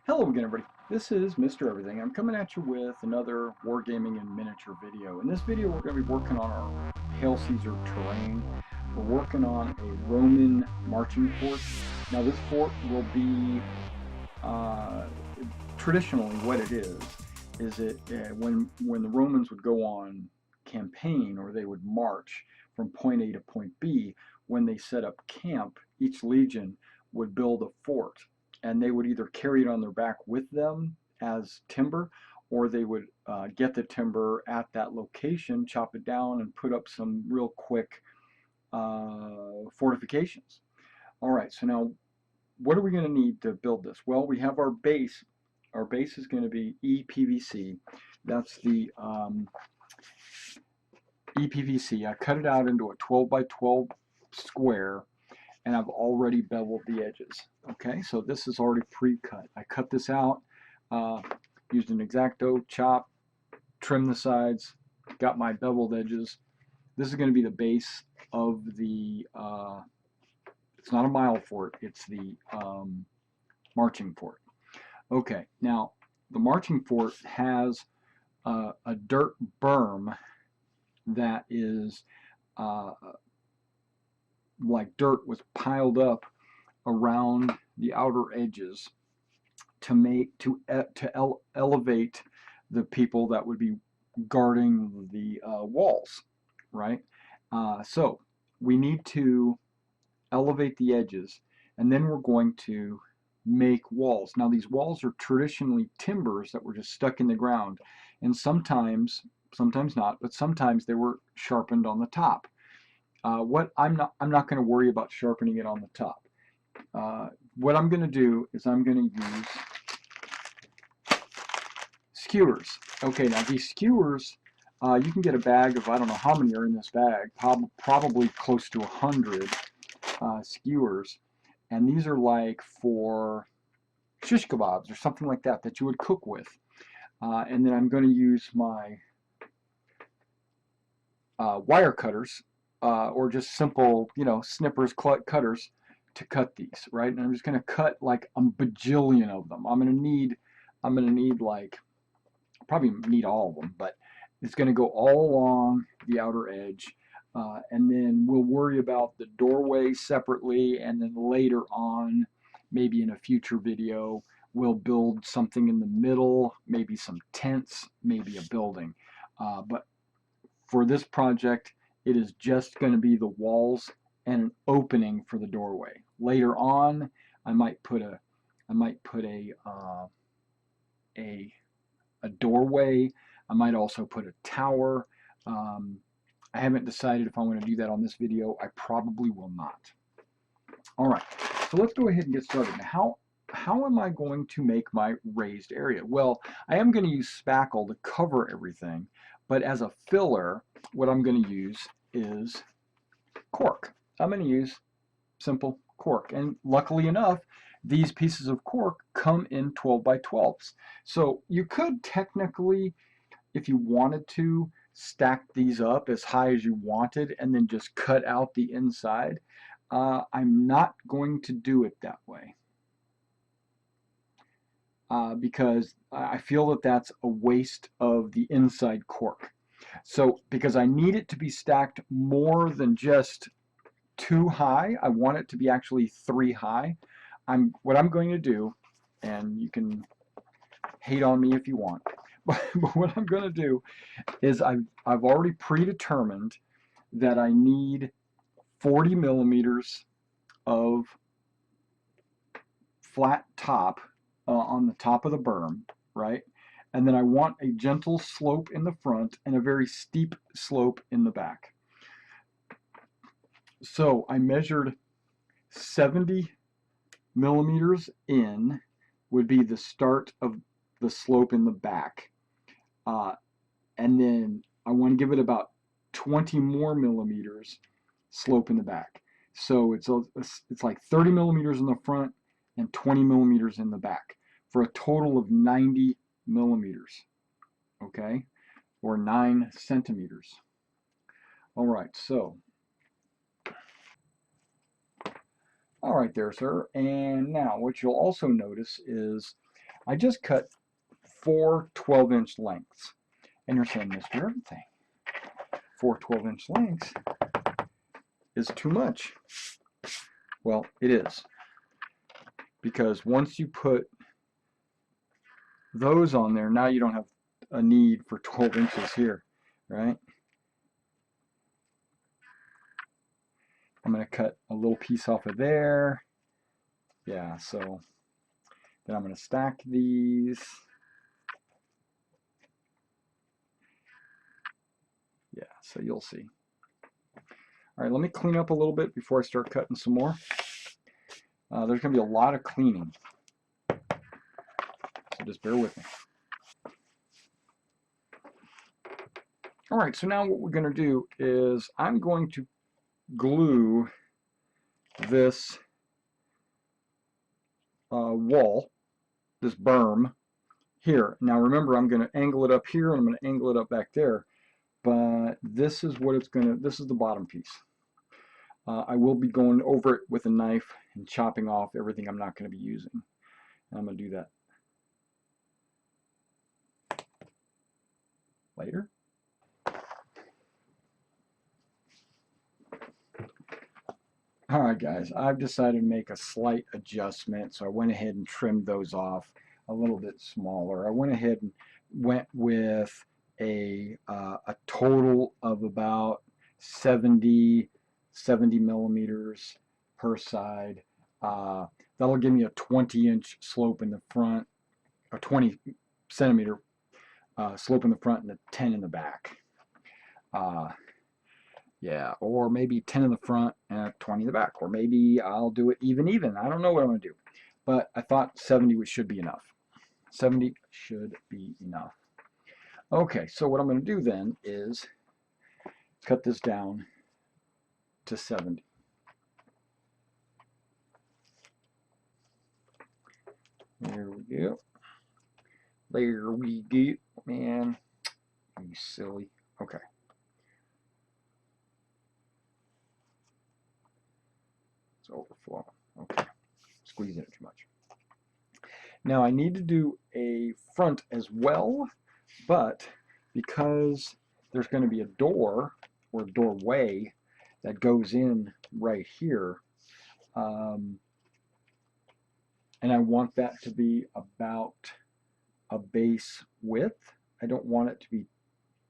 Hello again, everybody. This is Mr. Everything. I'm coming at you with another Wargaming and miniature video. In this video, we're going to be working on our Hail Caesar terrain. We're working on a Roman marching fort. Now, this fort will be traditionally what it is it when the Romans would go on campaign or they would march from point A to point B, when they set up camp, each legion would build a fort, and they would either carry it on their back with them as timber, or they would get the timber at that location, chop it down, and put up some real quick fortifications. All right, so now what are we going to need to build this? Well, we have our base. Our base is going to be EPVC. That's the EPVC. I cut it out into a 12 by 12 square, and I've already beveled the edges. Okay, so this is already pre-cut. I cut this out, used an X-Acto, chop, trim the sides, got my beveled edges. This is going to be the base of the, it's not a mile fort, it's the marching fort. Okay, now the marching fort has a dirt berm that is like dirt was piled up around the outer edges to elevate the people that would be guarding the walls, right? So we need to elevate the edges, and then we're going to make walls. Now, these walls are traditionally timbers that were just stuck in the ground, and sometimes not, but sometimes they were sharpened on the top. What I'm not going to worry about sharpening it on the top. What I'm going to do is I'm going to use skewers. Okay, now these skewers, you can get a bag of, I don't know how many are in this bag, probably close to 100 skewers, and these are like for shish kebabs or something like that that you would cook with. And then I'm going to use my wire cutters, or just simple, snippers, cutters to cut these, right? And I'm just going to cut like a bajillion of them. I'm going to need like, probably need all of them, but it's going to go all along the outer edge. And then we'll worry about the doorway separately, and then later on, maybe in a future video, we'll build something in the middle, maybe some tents, maybe a building. But for this project, it is just going to be the walls and an opening for the doorway. Later on, I might put a doorway. I might also put a tower. I haven't decided if I want to do that on this video. I probably will not. All right, so let's go ahead and get started. Now, how am I going to make my raised area? Well, I am going to use spackle to cover everything, but as a filler, what I'm going to use is cork. I'm going to use simple cork, and luckily enough, these pieces of cork come in 12 by 12s. So you could technically, if you wanted to, stack these up as high as you wanted and then just cut out the inside. I'm not going to do it that way because I feel that that's a waste of the inside cork. So because I need it to be stacked more than just 2 high, I want it to be actually 3 high. What I'm going to do, and you can hate on me if you want, but what I'm going to do is I've already predetermined that I need 40 millimeters of flat top on the top of the berm, right? And then I want a gentle slope in the front and a very steep slope in the back. So I measured 70 millimeters in would be the start of the slope in the back. And then I want to give it about 20 more millimeters slope in the back. So it's like 30 millimeters in the front and 20 millimeters in the back for a total of 90 millimeters, okay, or 9 centimeters. All right, so, all right there, sir. And now what you'll also notice is I just cut 4 12-inch lengths. And you're saying, Mr. Everything, 4 12-inch lengths is too much. Well, it is. Because once you put those on there, now you don't have a need for 12 inches here, right? I'm going to cut a little piece off of there. Yeah, so then I'm going to stack these. Yeah, so you'll see. All right, let me clean up a little bit before I start cutting some more. There's going to be a lot of cleaning, so just bear with me. All right, so now what we're going to do is I'm going to glue this wall, this berm, here. Now remember, I'm going to angle it up here and I'm going to angle it up back there, but this is what it's going to, this is the bottom piece. I will be going over it with a knife and chopping off everything I'm not going to be using. And I'm going to do that later. Alright guys, I've decided to make a slight adjustment, so I went ahead and trimmed those off a little bit smaller. I went ahead and went with a total of about 70 millimeters per side. That'll give me a 20-inch slope in the front, a 20 centimeter slope in the front and a 10 in the back. Yeah, or maybe 10 in the front and 20 in the back. Or maybe I'll do it even. I don't know what I'm going to do. But I thought 70 should be enough. 70 should be enough. Okay, so what I'm going to do then is cut this down to 70. There we go. There we go. Man, you silly. Okay. It's overflowing. Okay. Squeezing it too much. Now I need to do a front as well, but because there's going to be a door or doorway that goes in right here, and I want that to be about a base width. I don't want it to be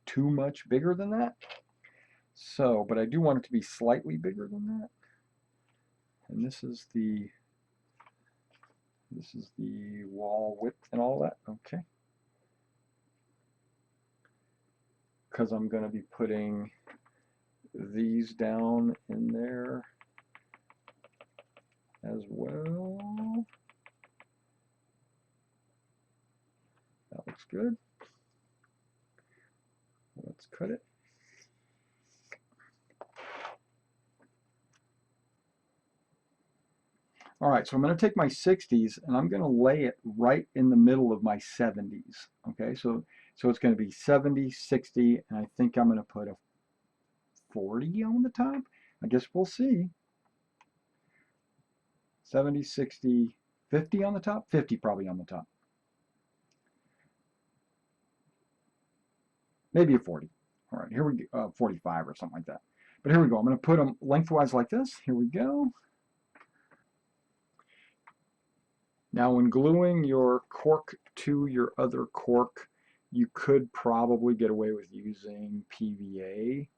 too much bigger than that. So, but I do want it to be slightly bigger than that. And this is the wall width and all that. Okay. Because I'm going to be putting these down in there as well. That looks good. Let's cut it. All right, so I'm going to take my 60s and I'm going to lay it right in the middle of my 70s. Okay, so it's going to be 70, 60, and I think I'm going to put a 40 on the top. I guess we'll see. 70, 60, 50 on the top? 50 probably on the top. Maybe a 40. All right, here we go, 45 or something like that. But here we go. I'm going to put them lengthwise like this. Here we go. Now when gluing your cork to your other cork, you could probably get away with using PVA.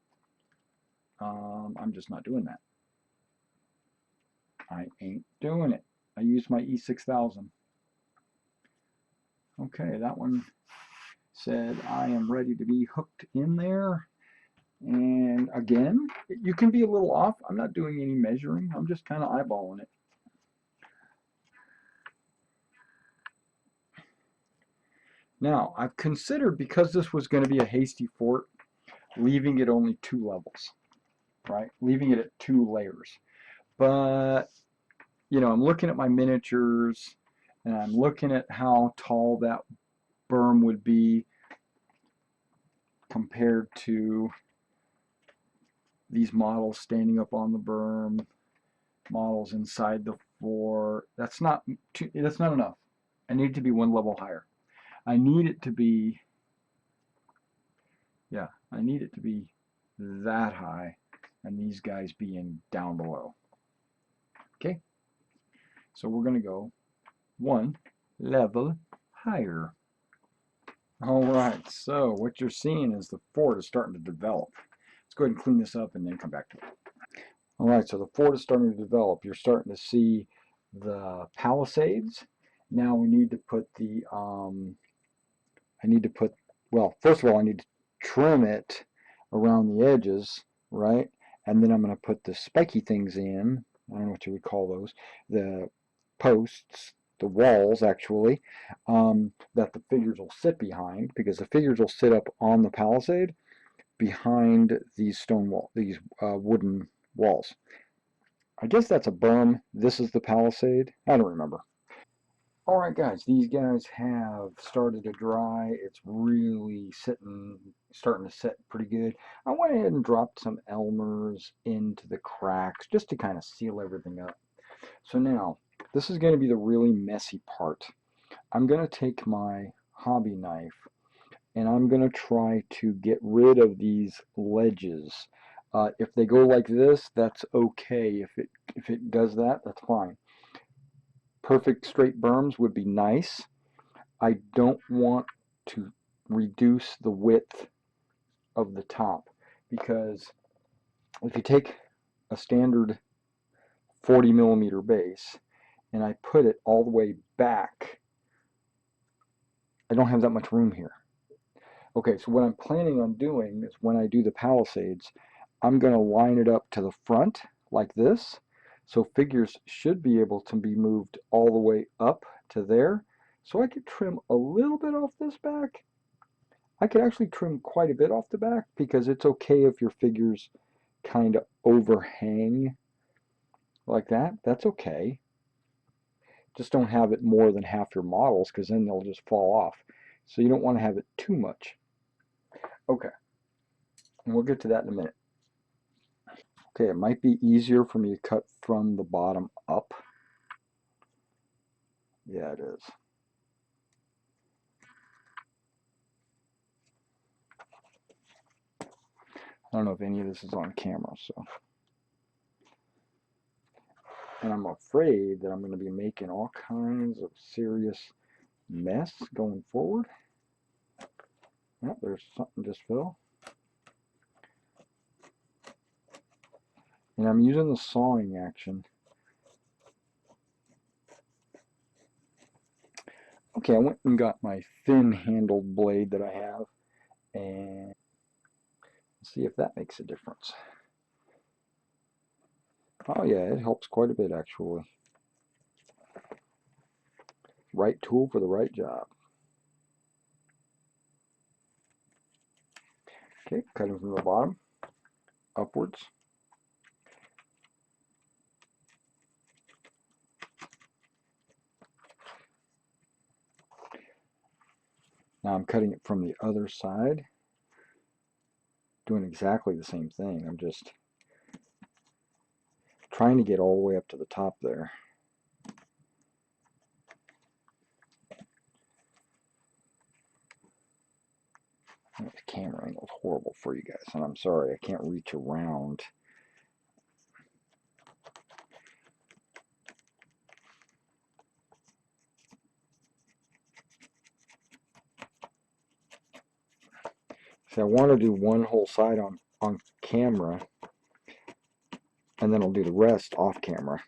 I'm just not doing that. I ain't doing it. I use my E6000. Okay, that one said I am ready to be hooked in there. And again, you can be a little off. I'm not doing any measuring. I'm just kind of eyeballing it. Now, I've considered, because this was going to be a hasty fort, leaving it only 2 levels, right? Leaving it at 2 layers. But, you know, I'm looking at my miniatures, and I'm looking at how tall that berm would be compared to these models standing up on the berm, models inside the fort. That's not enough. I need it to be one level higher. I need it to be, yeah, I need it to be that high, and these guys being down below. Okay, so we're going to go one level higher. All right, so what you're seeing is the fort is starting to develop. Let's go ahead and clean this up and then come back to it. All right, so the fort is starting to develop. You're starting to see the palisades. Now we need to put the, well, first of all, I need to trim it around the edges, right? And then I'm going to put the spiky things in. I don't know what you would call those. The posts, the walls actually, that the figures will sit behind, because the figures will sit up on the palisade behind these stone wall, these wooden walls. I guess that's a berm. This is the palisade. I don't remember. All right, guys, these guys have started to dry. It's really starting to set pretty good. I went ahead and dropped some Elmers into the cracks just to kind of seal everything up. So now, this is going to be the really messy part. I'm going to take my hobby knife and I'm going to try to get rid of these ledges. If they go like this, that's okay. If it does that, that's fine. Perfect straight berms would be nice. I don't want to reduce the width of the top, because if you take a standard 40 millimeter base and I put it all the way back, I don't have that much room here. Okay, so what I'm planning on doing is when I do the palisades, I'm going to line it up to the front like this. So figures should be able to be moved all the way up to there. So I could trim a little bit off this back. I could actually trim quite a bit off the back, because it's okay if your figures kind of overhang like that. That's okay. Just don't have it more than half your models, because then they'll just fall off. So you don't want to have it too much. Okay, and we'll get to that in a minute. Okay, it might be easier for me to cut from the bottom up. Yeah, it is. I don't know if any of this is on camera, so. And I'm afraid that I'm going to be making all kinds of serious mess going forward. Oh, there's something just fell. And I'm using the sawing action. Okay, I went and got my thin-handled blade that I have, and see if that makes a difference. Oh yeah, it helps quite a bit actually. Right tool for the right job. Okay, cutting from the bottom upwards. Now I'm cutting it from the other side, doing exactly the same thing. I'm just trying to get all the way up to the top there. The camera angle is horrible for you guys, and I'm sorry, I can't reach around. See, I want to do one whole side on camera, and then I'll do the rest off camera.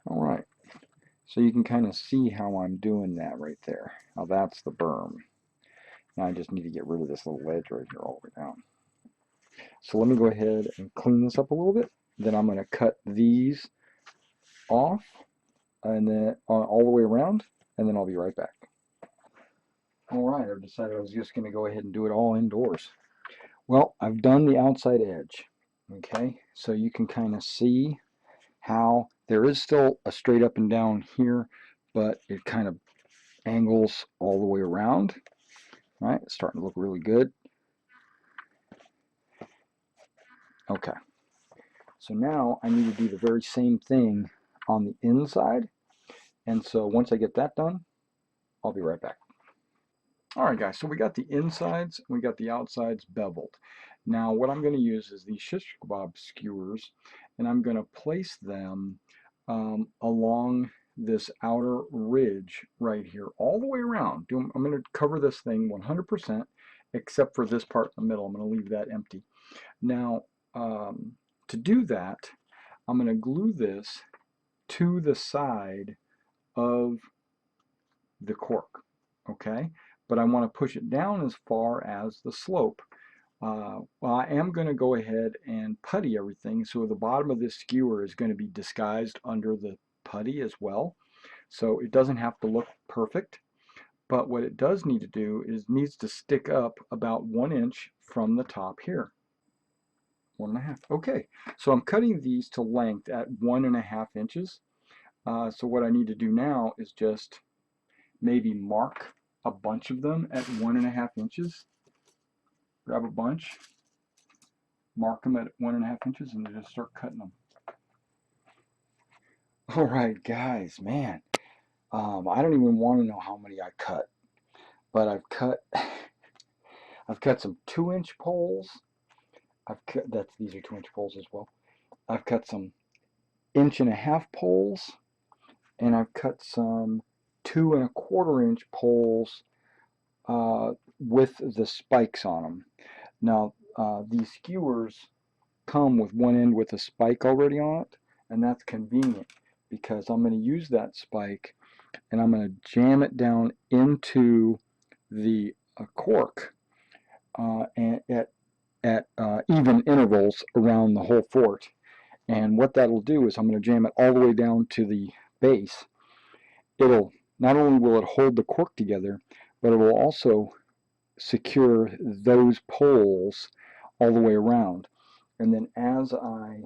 All right, so you can kind of see how I'm doing that right there. Now that's the berm. Now I just need to get rid of this little ledge right here all the way down. So let me go ahead and clean this up a little bit. Then I'm going to cut these off, and then all the way around, and then I'll be right back. All right, I decided I was just going to go ahead and do it all indoors. Well, I've done the outside edge. Okay, so you can kind of see how there is still a straight up and down here, but it kind of angles all the way around. All right, it's starting to look really good. Okay, so now I need to do the very same thing on the inside. And so once I get that done, I'll be right back. All right, guys, so we got the insides, we got the outsides beveled. Now what I'm going to use is these shish kebab skewers, and I'm going to place them along this outer ridge right here, all the way around. I'm going to cover this thing 100%, except for this part in the middle. I'm going to leave that empty. Now, to do that, I'm going to glue this to the side of the cork, okay? But I want to push it down as far as the slope. Well, I am going to go ahead and putty everything, so the bottom of this skewer is going to be disguised under the putty as well. So it doesn't have to look perfect, but what it does need to do is needs to stick up about 1 inch from the top here. 1.5. Okay, so I'm cutting these to length at 1.5 inches. So what I need to do now is just maybe mark a bunch of them at 1.5 inches. Grab a bunch, mark them at 1.5 inches, and just start cutting them. All right, guys, man, I don't even want to know how many I cut, but I've cut some 2-inch poles. These are 2-inch poles as well. I've cut some 1.5-inch poles, and I've cut some 2.25-inch poles with the spikes on them. Now, these skewers come with one end with a spike already on it, and that's convenient because I'm going to use that spike and I'm going to jam it down into the cork and at even intervals around the whole fort. And what that'll do is I'm going to jam it all the way down to the base. It'll not only will it hold the cork together, but it will also secure those poles all the way around. And then as I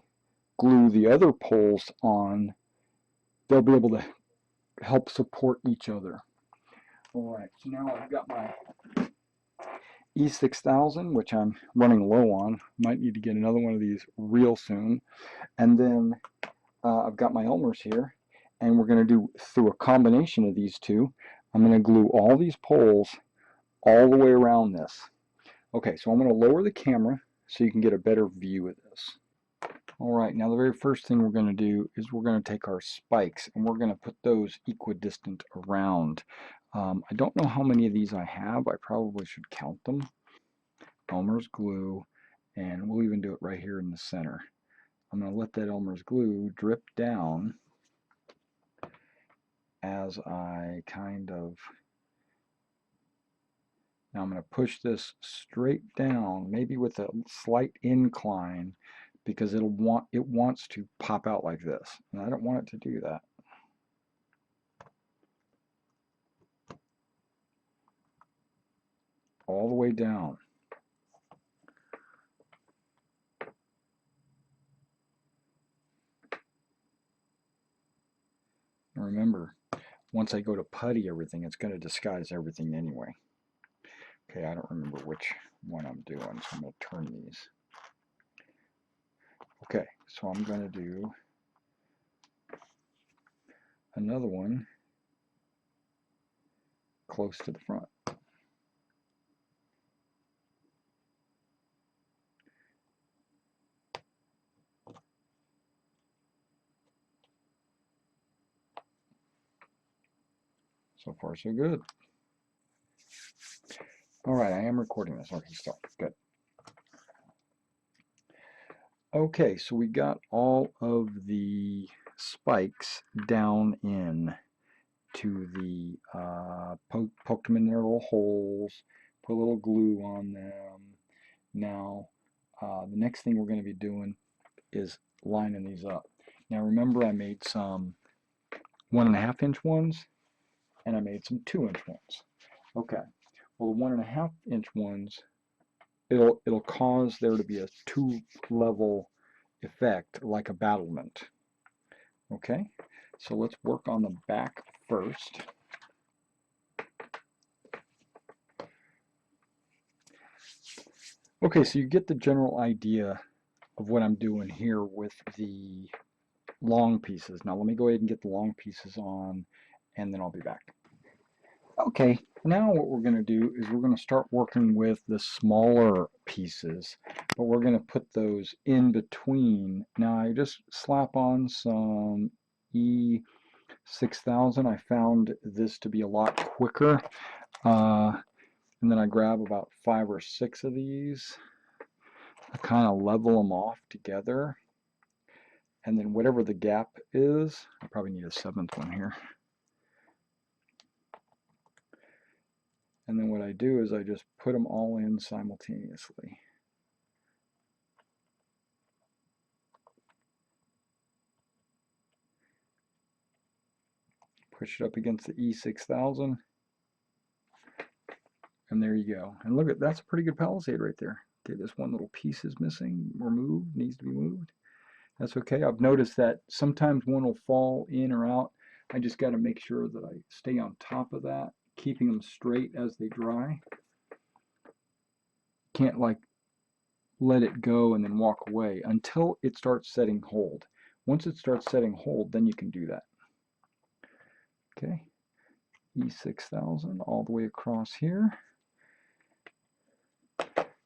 glue the other poles on, they'll be able to help support each other. All right, so now I've got my E6000, which I'm running low on. Might need to get another one of these real soon. And then I've got my Elmer's here, and we're going to do, through a combination of these two, I'm going to glue all these poles all the way around this. Okay, so I'm going to lower the camera so you can get a better view of this. Alright, now the very first thing we're going to do is we're going to take our spikes and we're going to put those equidistant around. I don't know how many of these I have. I probably should count them. Elmer's glue, and we'll even do it right here in the center. I'm going to let that Elmer's glue drip down as I kind of... Now I'm going to push this straight down, maybe with a slight incline, because it wants to pop out like this, and I don't want it to do that. All the way down. And remember, once I go to putty everything, it's going to disguise everything anyway. Okay, I don't remember which one I'm doing, so I'm going to turn these. Okay, so I'm going to do another one close to the front. So far, so good. Alright, I am recording this. Okay, stop. Good. Okay, so we got all of the spikes down in to the, poked them in their little holes, put a little glue on them. Now, the next thing we're going to be doing is lining these up. Now remember, I made some 1.5-inch ones, and I made some 2-inch ones. Okay, Well, the 1.5 inch ones, it'll cause there to be a 2-level effect like a battlement. Okay, so let's work on the back first. Okay, so you get the general idea of what I'm doing here with the long pieces. Now let me go ahead and get the long pieces on, and then I'll be back. Okay, now what we're going to do is we're going to start working with the smaller pieces, but we're going to put those in between. Now I just slap on some E6000. I found this to be a lot quicker. And then I grab about 5 or 6 of these. I kind of level them off together. And then whatever the gap is, I probably need a 7th one here. And then what I do is I just put them all in simultaneously. Push it up against the E6000. And there you go. And look at, that's a pretty good palisade right there. Okay, this one little piece is missing, removed, needs to be moved. That's okay. I've noticed that sometimes one will fall in or out. I just got to make sure that I stay on top of that, keeping them straight as they dry. Can't like let it go and then walk away until it starts setting hold. Once it starts setting hold, then you can do that. Okay, E6000 all the way across here.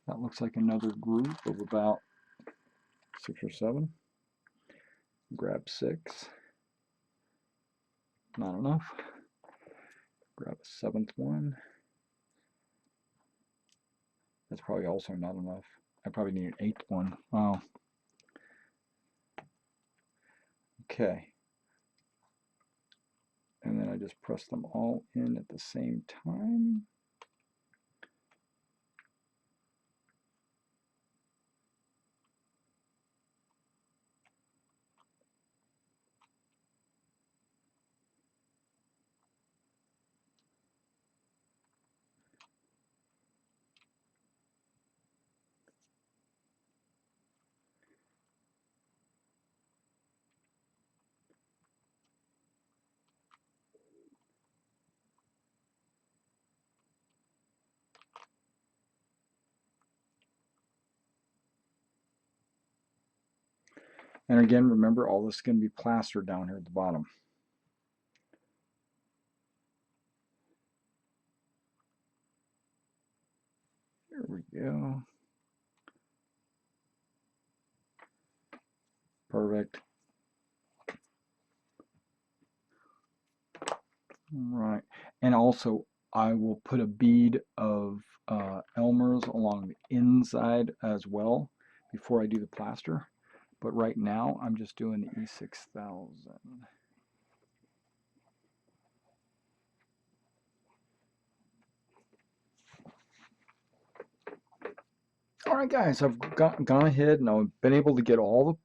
That looks like another group of about 6 or 7. Grab 6. Not enough. Grab a 7th one. That's probably also not enough. I probably need an 8th one. Oh. Okay. And then I just press them all in at the same time. And again, remember, all this is going to be plastered down here at the bottom. There we go. Perfect. All right. And also, I will put a bead of Elmer's along the inside as well before I do the plaster. But right now, I'm just doing the E6000. Alright guys, I've gone ahead and I've been able to get all the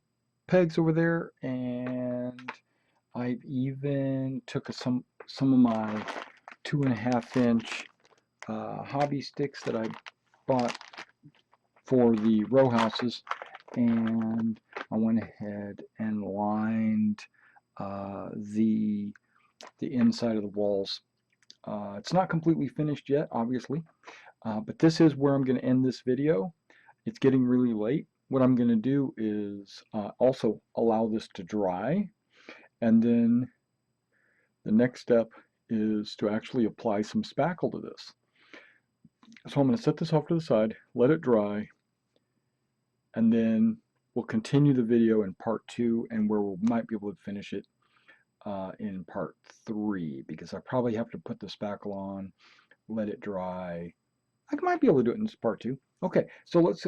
pegs over there, and I've even took some of my 2.5 inch hobby sticks that I bought for the row houses, and I went ahead and lined the inside of the walls. It's not completely finished yet, obviously, but this is where I'm going to end this video. It's getting really late. What I'm going to do is also allow this to dry, and then the next step is to actually apply some spackle to this. So I'm going to set this off to the side, let it dry, and then we'll continue the video in part 2, and where we might be able to finish it in part 3, because I probably have to put the spackle on, let it dry. I might be able to do it in this part 2. Okay, so let's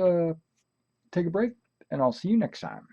take a break, and I'll see you next time.